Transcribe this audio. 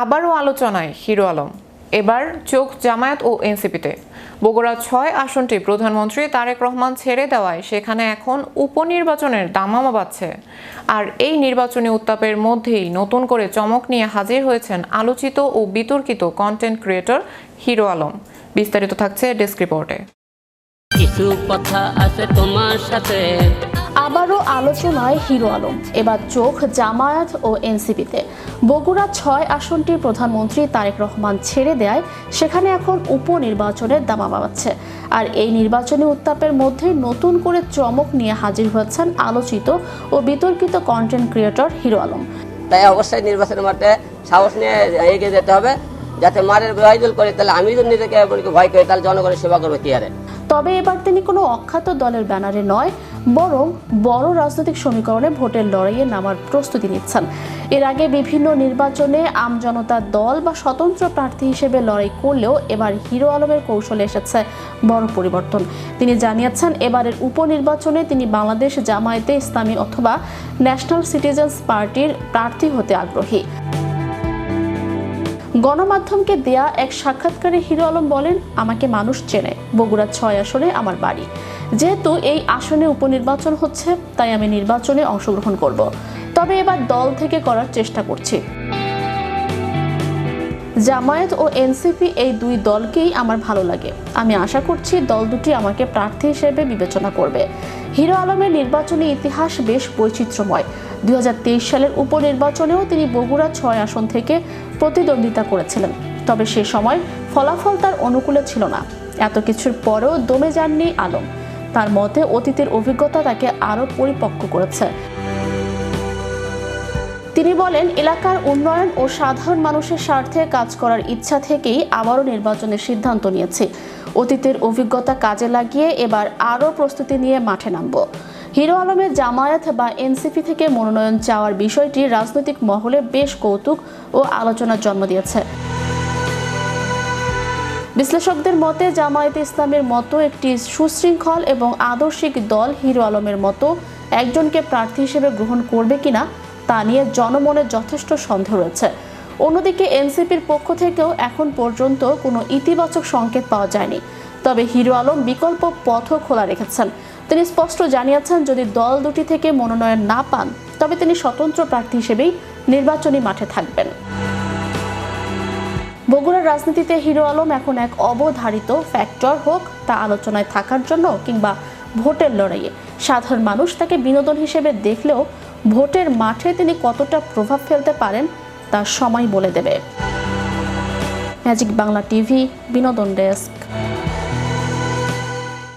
আবারও আলোচনায় হিরো আলম, এবার চোখ জামায়াত ও এনসিপিতে। বগুড়া ৬ আসনটি প্রধানমন্ত্রী তারেক রহমান ছেড়ে দেওয়ায় সেখানে এখন উপনির্বাচনের দামামা বাজছে। আর এই নির্বাচনী উত্তাপের মধ্যেই নতুন করে চমক নিয়ে হাজির হয়েছেন আলোচিত ও বিতর্কিত কন্টেন্ট ক্রিয়েটর হিরো আলম। বিস্তারিত থাকছে ডেস্ক রিপোর্টে। কিছু কথা আছে তোমার সাথে। আবারও আলোচনায় হিরো আলম, এবার চোখ জামায়াত ও এনসিপিতে। বগুড়া ৬ আসনটি প্রধানমন্ত্রী তারেক রহমান ছেড়ে দেয় সেখানে এখন উপনির্বাচনের দামামা বাজছে। আর এই নির্বাচনী উত্তাপের মধ্যে নতুন করে চমক নিয়ে হাজির হয়েছেন আলোচিত ও বিতর্কিত কন্টেন্ট ক্রিয়েটর হিরো আলম। তাই অবশ্যই নির্বাচনের মাঠে সাহস নিয়ে এগিয়ে যেতে হবে, যাতে মারের বিরোধিতা করে। তাহলে আমি যদি নিজেকে ভয় করি তাহলে জনগণের সেবা করবে কি আরে। তবে এবার তিনি কোনো অখ্যাত দলের ব্যানারে নয়, বরং বড় রাজনৈতিক সমীকরণে ভোটের লড়াইয়ে নামার প্রস্তুতি নিচ্ছেন। এর আগে বিভিন্ন নির্বাচনে আমজনতার দল বা স্বতন্ত্র প্রার্থী হিসেবে লড়াই করলেও এবার হিরো আলমের কৌশলে এসেছে বড় পরিবর্তন। তিনি জানিয়েছেন এবারের উপনির্বাচনে তিনি বাংলাদেশ জামায়াতে ইসলামী অথবা ন্যাশনাল সিটিজেন্স পার্টির প্রার্থী হতে আগ্রহী। গণমাধ্যমকে দেয়া এক সাক্ষাৎকারে হিরো আলম বলেন, আমাকে মানুষ চেনে, বগুড়া ৬ আসনে আমার বাড়ি। যেহেতু এই আসনে উপনির্বাচন হচ্ছে তাই আমি নির্বাচনে অংশগ্রহণ করব, তবে এবার দল থেকে করার চেষ্টা করছি। জামায়াত ও এনসিপি এই দুই দলকেই আমার ভালো লাগে। আমি আশা করছি দল দুটি আমাকে প্রার্থী হিসেবে বিবেচনা করবে। হিরো আলমের নির্বাচনী ইতিহাস বেশ বৈচিত্র্যময়। ২০২৩ সালের উপনির্বাচনেও তিনি বগুড়া ৬ আসন থেকে প্রতিদ্বন্দ্বিতা করেছিলেন, তবে সে সময় ফলাফল তার অনুকূলে ছিল না। এত কিছুর পরেও দমে যাননি আলম। তার মতে অতীতের অভিজ্ঞতা তাকে আরও পরিপক্ক করেছে। তিনি বলেন, এলাকার উন্নয়ন ও সাধারণ মানুষের স্বার্থে কাজ করার ইচ্ছা থেকেই আবারও নির্বাচনের সিদ্ধান্ত নিয়েছি। অতীতের অভিজ্ঞতা কাজে লাগিয়ে এবার আরও প্রস্তুতি নিয়ে মাঠে নামব। হিরো আলমের জামায়াত বা এনসিপি থেকে মনোনয়ন চাওয়ার বিষয়টি রাজনৈতিক মহলে বেশ কৌতুক ও আলোচনার জন্ম দিয়েছে। বিশ্লেষকদের মতে জামায়াতে ইসলামের মতো একটি সুশৃঙ্খল এবং আদর্শিক দল হিরো আলমের মতো একজনকে প্রার্থী হিসেবে গ্রহণ করবে কিনা তা নিয়ে জনমনে যথেষ্ট সন্দেহ রয়েছে। অন্যদিকে এনসিপির পক্ষ থেকেও এখন পর্যন্ত কোনো ইতিবাচক সংকেত পাওয়া যায়নি। তবে হিরো আলম বিকল্প পথও খোলা রেখেছেন। তিনি স্পষ্ট জানিয়েছেন যদি দল দুটি থেকে মনোনয়ন না পান তবে তিনি স্বতন্ত্র প্রার্থী হিসেবেই নির্বাচনী মাঠে থাকবেন। বগুড়ার রাজনীতিতে হিরো আলম এখন এক অবধারিত ফ্যাক্টর, হোক তা আলোচনায় থাকার জন্য কিংবা ভোটের লড়াইয়ে। সাধারণ মানুষ তাকে বিনোদন হিসেবে দেখলেও ভোটের মাঠে তিনি কতটা প্রভাব ফেলতে পারেন তা সময় বলে দেবে। ম্যাজিক বাংলা টিভি, বিনোদন ডেস্ক।